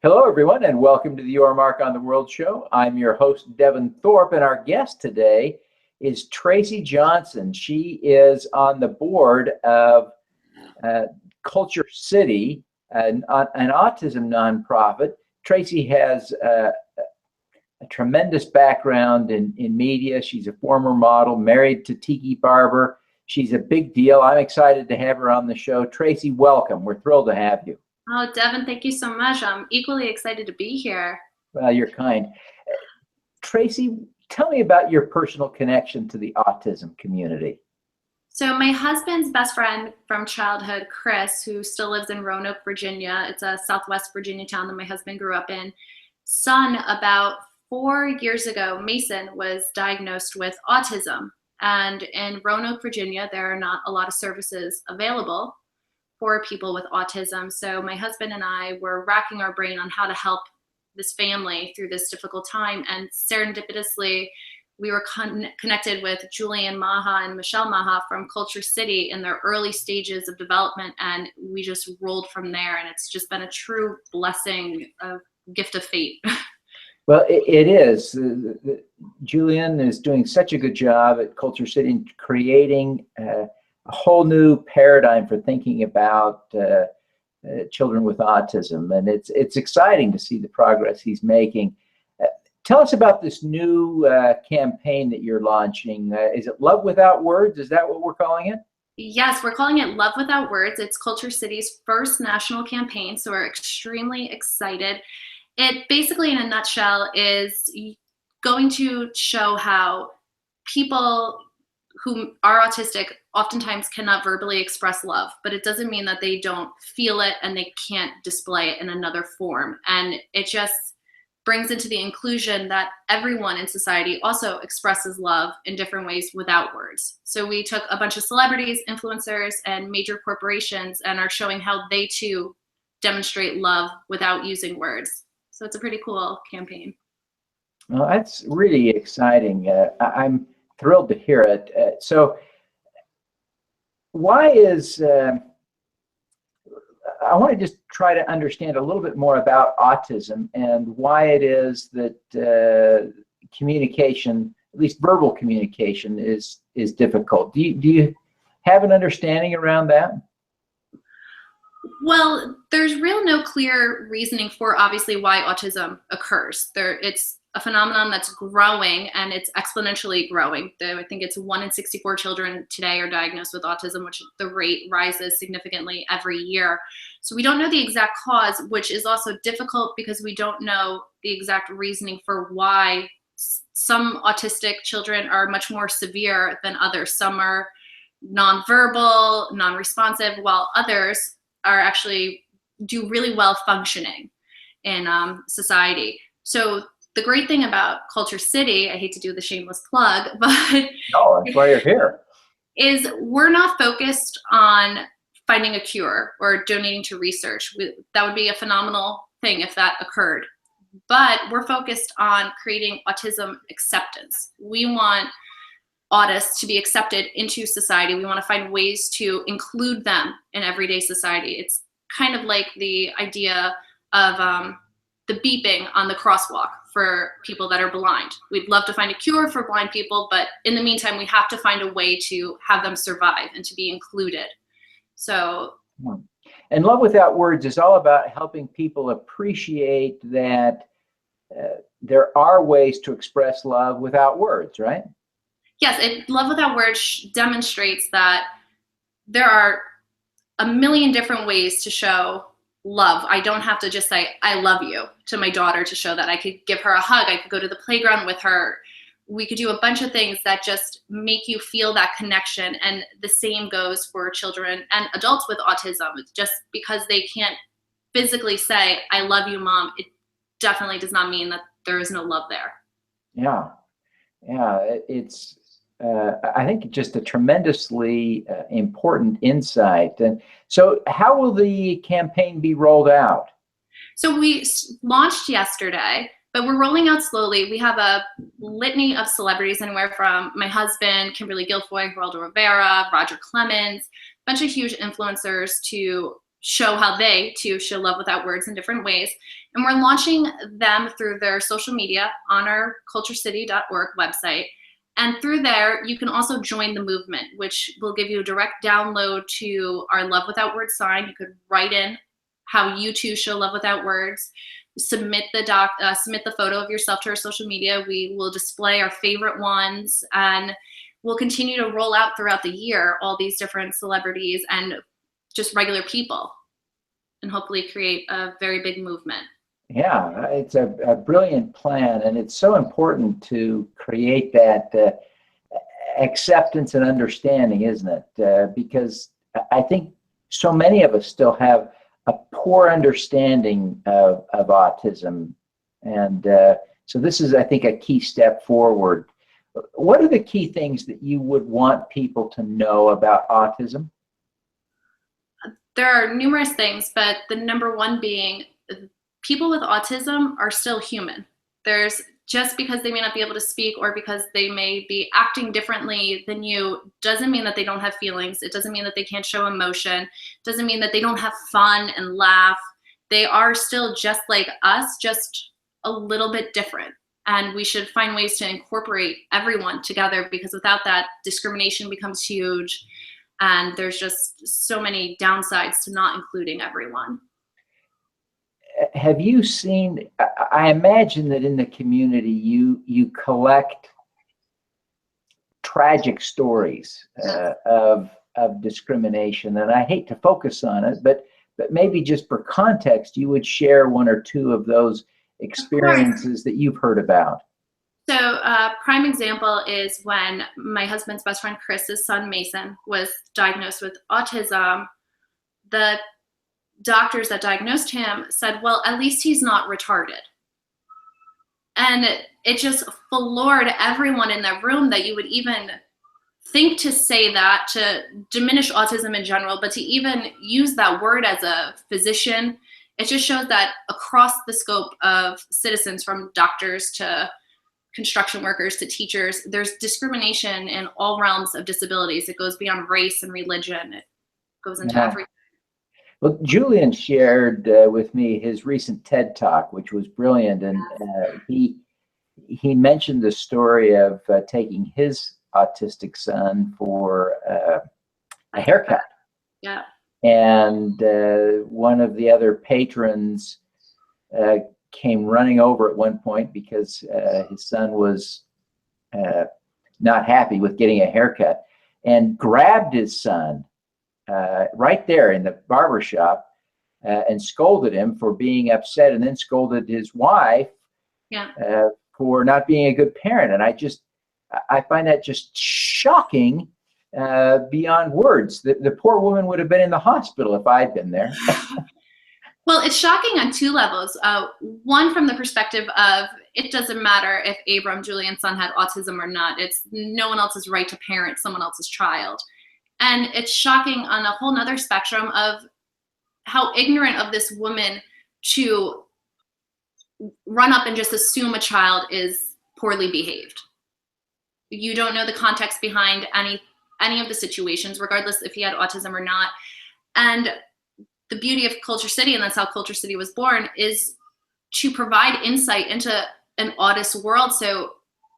Hello, everyone, and welcome to the Your Mark on the World show. I'm your host, Devin Thorpe, and our guest today is Tracy Johnson. She is on the board of Culture City, an autism nonprofit. Tracy has a tremendous background in media. She's a former model, married to Tiki Barber. She's a big deal. I'm excited to have her on the show. Tracy, welcome. We're thrilled to have you. Oh, Devin, thank you so much. I'm equally excited to be here. Well, you're kind. Tracy, tell me about your personal connection to the autism community. So my husband's best friend from childhood, Chris, who still lives in Roanoke, Virginia, it's a Southwest Virginia town that my husband grew up in, son about 4 years ago, Mason, was diagnosed with autism. And in Roanoke, Virginia, there are not a lot of services available for people with autism. So my husband and I were racking our brain on how to help this family through this difficult time. And serendipitously, we were connected with Julian Maha and Michelle Maha from Culture City in their early stages of development. And we just rolled from there. And it's just been a true blessing, a gift of fate. Well, it is. Julian is doing such a good job at Culture City in creating a whole new paradigm for thinking about children with autism, and it's exciting to see the progress he's making. Tell us about this new campaign that you're launching. Is it Love Without Words? Is that what we're calling it? Yes, we're calling it Love Without Words. It's Culture City's first national campaign, so we're extremely excited. It basically, in a nutshell, is going to show how people who are autistic oftentimes cannot verbally express love, but it doesn't mean that they don't feel it and they can't display it in another form. And it just brings into the inclusion that everyone in society also expresses love in different ways without words. So we took a bunch of celebrities, influencers, and major corporations and are showing how they too demonstrate love without using words. So it's a pretty cool campaign. Well, that's really exciting. I'm thrilled to hear it. So why is, I want to just try to understand a little bit more about autism and why it is that communication, at least verbal communication, is difficult. Do you have an understanding around that? Well, there's no clear reasoning for obviously why autism occurs. It's a phenomenon that's growing, and it's exponentially growing. I think it's 1 in 64 children today are diagnosed with autism, which the rate rises significantly every year. So we don't know the exact cause, which is also difficult because we don't know the exact reasoning for why some autistic children are much more severe than others. Some are nonverbal, non-responsive, while others are actually do really well functioning in society. So the great thing about Culture City, I hate to do the shameless plug, but no, that's why you're here, is we're not focused on finding a cure or donating to research. That would be a phenomenal thing if that occurred. But we're focused on creating autism acceptance. We want autists to be accepted into society. We want to find ways to include them in everyday society. It's kind of like the idea of the beeping on the crosswalk for people that are blind. We'd love to find a cure for blind people, but in the meantime, we have to find a way to have them survive and to be included. So, and Love Without Words is all about helping people appreciate that there are ways to express love without words, right? Yes, Love Without Words demonstrates that there are a million different ways to show love. I don't have to just say, I love you to my daughter to show that. I could give her a hug. I could go to the playground with her. We could do a bunch of things that just make you feel that connection. And the same goes for children and adults with autism. It's just because they can't physically say, I love you, Mom, it definitely does not mean that there is no love there. Yeah. It's I think just a tremendously important insight. And so how will the campaign be rolled out? So we launched yesterday, but we're rolling out slowly. We have a litany of celebrities, anywhere from my husband, Kimberly Guilfoyle, Geraldo Rivera, Roger Clemens, a bunch of huge influencers, to show how they too show love without words in different ways. And we're launching them through their social media on our culturecity.org website. And through there, you can also join the movement, which will give you a direct download to our Love Without Words sign. You could write in how you too show love without words. Submit the photo of yourself to our social media. We will display our favorite ones, and we'll continue to roll out throughout the year all these different celebrities and just regular people, and hopefully create a very big movement. Yeah, it's a brilliant plan, and it's so important to create that acceptance and understanding, isn't it? Because I think so many of us still have a poor understanding of autism, and so this is, I think, a key step forward. What are the key things that you would want people to know about autism? There are numerous things, but the number one being people with autism are still human. Just because they may not be able to speak or because they may be acting differently than you doesn't mean that they don't have feelings. It doesn't mean that they can't show emotion. It doesn't mean that they don't have fun and laugh. They are still just like us, just a little bit different. And we should find ways to incorporate everyone together, because without that, discrimination becomes huge. And there's just so many downsides to not including everyone. Have you seen, I imagine that in the community you collect tragic stories of discrimination, and I hate to focus on it, but maybe just for context, you would share one or two of those experiences that you've heard about. So prime example is when my husband's best friend Chris's son Mason was diagnosed with autism. The doctors that diagnosed him said, well, at least he's not retarded. And it just floored everyone in the room that you would even think to say that, to diminish autism in general, but to even use that word as a physician. It just shows that across the scope of citizens, from doctors to construction workers to teachers, there's discrimination in all realms of disabilities. It goes beyond race and religion. It goes into everything. Well, Julian shared with me his recent TED Talk, which was brilliant, and he mentioned the story of taking his autistic son for a haircut. Yeah. And one of the other patrons came running over at one point because his son was not happy with getting a haircut, and grabbed his son right there in the barber shop and scolded him for being upset, and then scolded his wife for not being a good parent. And I find that just shocking beyond words. The poor woman would have been in the hospital if I'd been there. Well, it's shocking on two levels. One, from the perspective of, it doesn't matter if Abram, Julian's son, had autism or not. It's no one else's right to parent someone else's child. And it's shocking on a whole nother spectrum of how ignorant of this woman to run up and just assume a child is poorly behaved. You don't know the context behind any of the situations, regardless if he had autism or not. And the beauty of Culture City, and that's how Culture City was born, is to provide insight into an autist world, so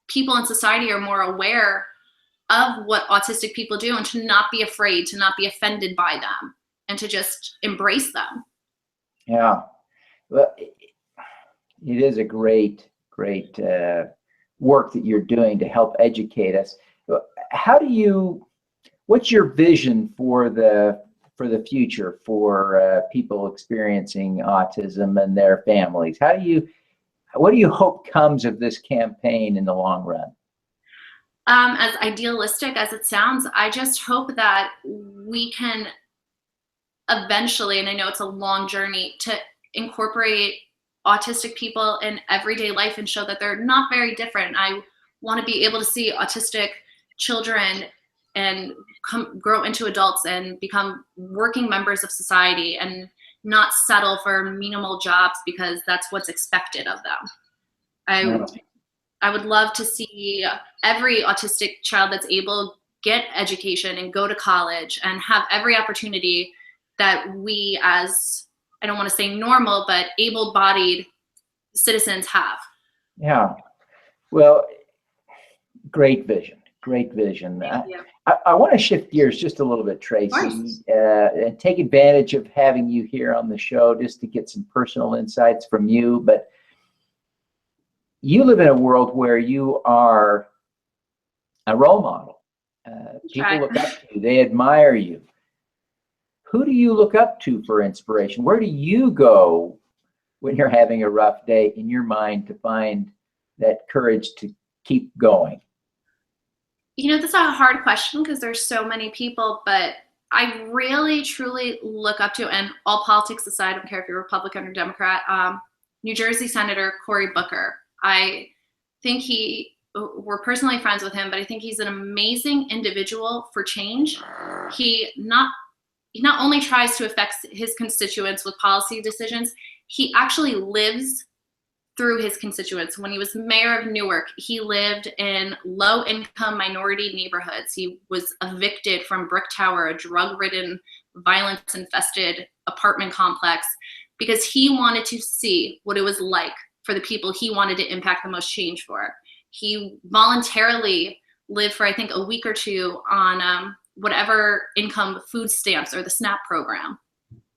people in society are more aware of what autistic people do, and to not be afraid, to not be offended by them, and to just embrace them. Yeah, well, it is a great work that you're doing to help educate us. What's your vision for the future for people experiencing autism and their families? What do you hope comes of this campaign in the long run? As idealistic as it sounds, I just hope that we can eventually, and I know it's a long journey, to incorporate autistic people in everyday life and show that they're not very different. I want to be able to see autistic children and grow into adults and become working members of society, and not settle for minimal jobs because that's what's expected of them. I would love to see every autistic child that's able get education and go to college and have every opportunity that we as, I don't want to say normal, but able-bodied citizens have. Yeah. Well, great vision. Great vision. Thank you. I want to shift gears just a little bit, Tracy, and take advantage of having you here on the show just to get some personal insights from you. But you live in a world where you are a role model. People look up to you. They admire you. Who do you look up to for inspiration? Where do you go when you're having a rough day in your mind to find that courage to keep going? You know, that's a hard question because there's so many people, but I really, truly look up to, and all politics aside, I don't care if you're Republican or Democrat, New Jersey Senator Cory Booker. I think we're personally friends with him, but I think he's an amazing individual for change. He not only tries to affect his constituents with policy decisions, he actually lives through his constituents. When he was mayor of Newark, he lived in low-income minority neighborhoods. He was evicted from Brick Tower, a drug-ridden, violence-infested apartment complex, because he wanted to see what it was like for the people he wanted to impact the most change for. He voluntarily lived for, I think, a week or two on whatever income food stamps or the SNAP program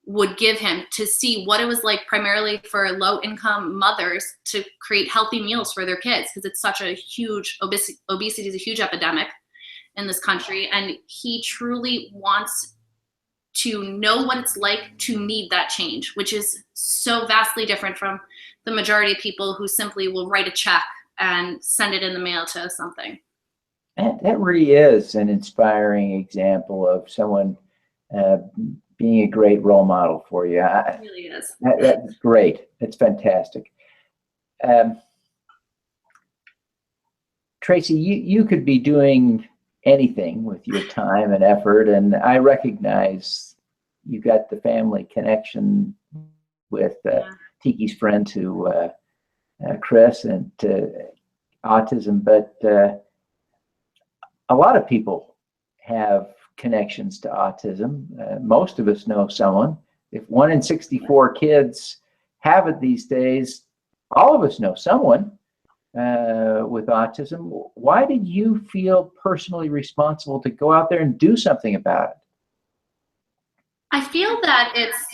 would give him, to see what it was like primarily for low-income mothers to create healthy meals for their kids, because it's such a huge, obesity is a huge epidemic in this country, and he truly wants to know what it's like to need that change, which is so vastly different from the majority of people who simply will write a check and send it in the mail to something. That really is an inspiring example of someone being a great role model for you. It really is. That's great. It's fantastic. Tracy, you could be doing anything with your time and effort, and I recognize you got the family connection with Tiki's friend to Chris and to autism, but a lot of people have connections to autism. Most of us know someone. If 1 in 64 kids have it these days, all of us know someone with autism. Why did you feel personally responsible to go out there and do something about it? I feel that it's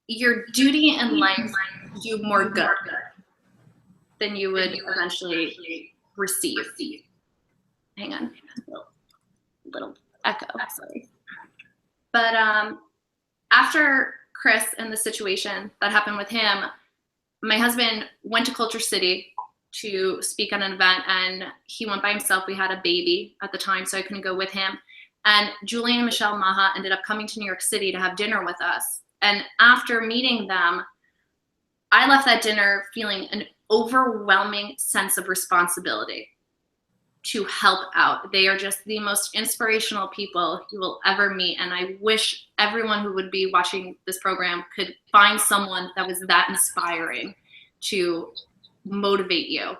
your duty in life to do more good than you would eventually receive. Hang on, a little echo, sorry. But after Chris and the situation that happened with him, my husband went to Culture City to speak at an event, and he went by himself. We had a baby at the time, so I couldn't go with him. And Julian and Michelle Maha ended up coming to New York City to have dinner with us. And after meeting them, I left that dinner feeling an overwhelming sense of responsibility to help out. They are just the most inspirational people you will ever meet. And I wish everyone who would be watching this program could find someone that was that inspiring to motivate you.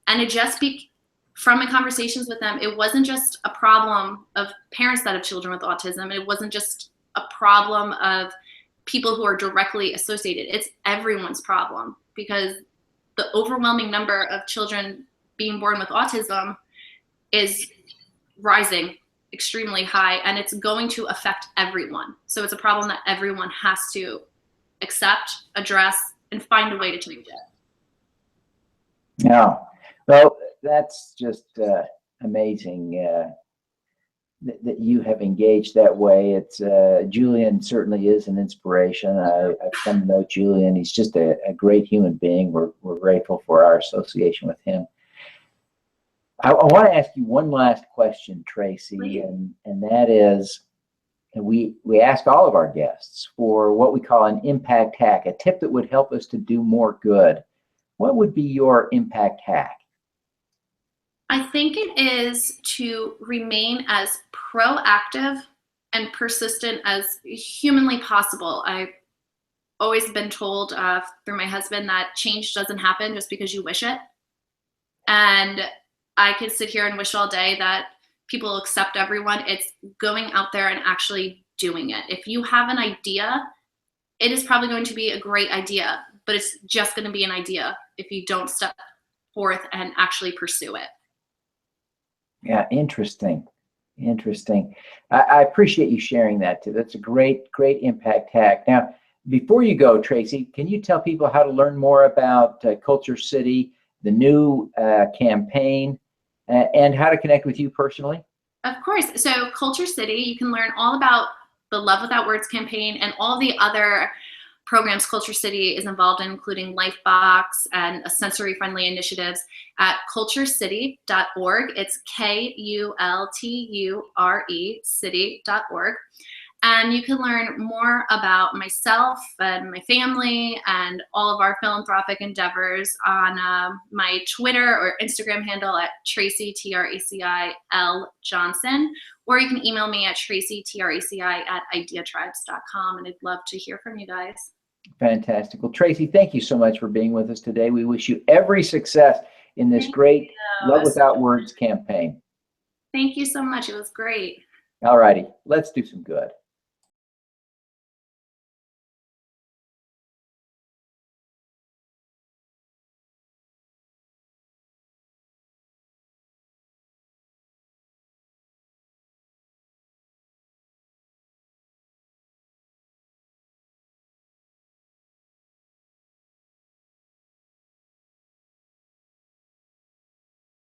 And it just from my conversations with them, it wasn't just a problem of parents that have children with autism. It wasn't just a problem of people who are directly associated. It's everyone's problem, because the overwhelming number of children being born with autism is rising extremely high, and it's going to affect everyone. So it's a problem that everyone has to accept, address, and find a way to change it. Yeah, well, that's just amazing that you have engaged that way. It's Julian certainly is an inspiration. I've come to know Julian. He's just a great human being. We're grateful for our association with him. I want to ask you one last question, Tracy, and that is, and we ask all of our guests for what we call an impact hack, a tip that would help us to do more good. What would be your impact hack? I think it is to remain as proactive and persistent as humanly possible. I've always been told through my husband that change doesn't happen just because you wish it. And I could sit here and wish all day that people accept everyone. It's going out there and actually doing it. If you have an idea, it is probably going to be a great idea, but it's just going to be an idea if you don't step forth and actually pursue it. Yeah, interesting. Interesting. I appreciate you sharing that too. That's a great impact hack. Now, before you go, Tracy, can you tell people how to learn more about Culture City, the new campaign, and how to connect with you personally? Of course. So Culture City, you can learn all about the Love Without Words campaign and all the other programs Culture City is involved in, including Lifebox and sensory-friendly initiatives at culturecity.org. It's KULTURE city.org. And you can learn more about myself and my family and all of our philanthropic endeavors on my Twitter or Instagram handle at Tracy, TRACIL Johnson, or you can email me at tracytraci@ideatribes.com, and I'd love to hear from you guys. Fantastic. Well, Tracy, thank you so much for being with us today. We wish you every success in this great Love Without Words campaign. Thank you so much. It was great. All righty. Let's do some good.